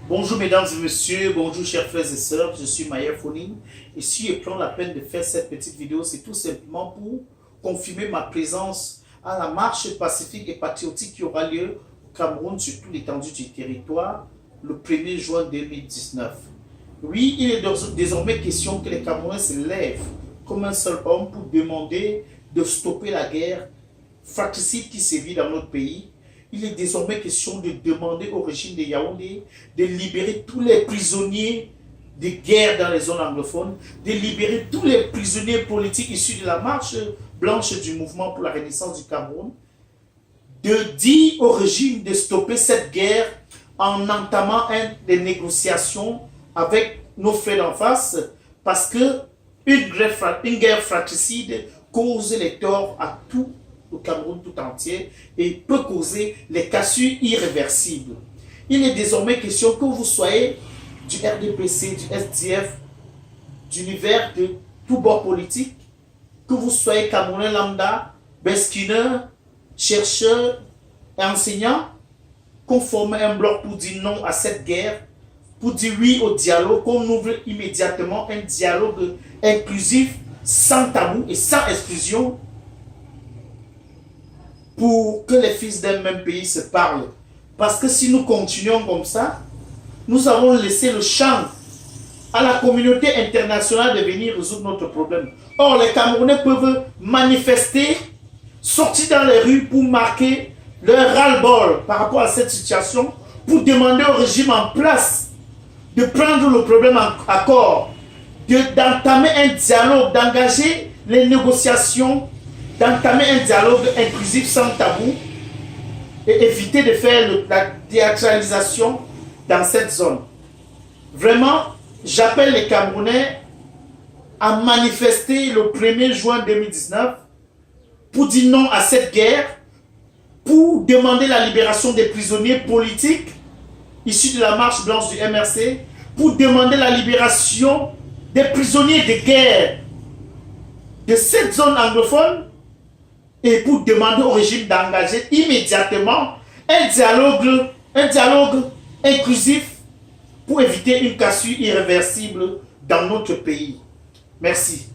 Bonjour mesdames et messieurs, bonjour chers frères et sœurs, je suis Mayer Foning et si je prends la peine de faire cette petite vidéo, c'est tout simplement pour confirmer ma présence à la marche pacifique et patriotique qui aura lieu au Cameroun sur toute l'étendue du territoire le 1er juin 2019. Oui, il est désormais question que les Camerounais se lèvent comme un seul homme pour demander de stopper la guerre fratricide qui sévit dans notre pays. Il est désormais question de demander au régime de Yaoundé de libérer tous les prisonniers de guerre dans les zones anglophones, de libérer tous les prisonniers politiques issus de la marche blanche du mouvement pour la renaissance du Cameroun, de dire au régime de stopper cette guerre en entamant des négociations avec nos frères d'en face, parce que une guerre fratricide cause les torts à tout le Cameroun tout entier et peut causer les cassures irréversibles. Il est désormais question que vous soyez du RDPC, du SDF, d'univers de tout bord politique, que vous soyez Camerounais lambda, beskineur, chercheur et enseignant, qu'on forme un bloc pour dire non à cette guerre, pour dire oui au dialogue, qu'on ouvre immédiatement un dialogue inclusif, sans tabou et sans exclusion, pour que les fils d'un même pays se parlent. Parce que si nous continuons comme ça, nous avons laissé le champ à la communauté internationale de venir résoudre notre problème. Or, les Camerounais peuvent manifester, sortir dans les rues pour marquer leur ras-le-bol par rapport à cette situation, pour demander au régime en place de prendre le problème à corps, d'entamer un dialogue, d'engager les négociations, d'entamer un dialogue inclusif sans tabou et éviter de faire la théâtralisation dans cette zone. Vraiment, j'appelle les Camerounais à manifester le 1er juin 2019 pour dire non à cette guerre, pour demander la libération des prisonniers politiques issus de la marche blanche du MRC, pour demander la libération des prisonniers de guerre de cette zone anglophone, et pour demander au régime d'engager immédiatement un dialogue inclusif pour éviter une cassure irréversible dans notre pays. Merci.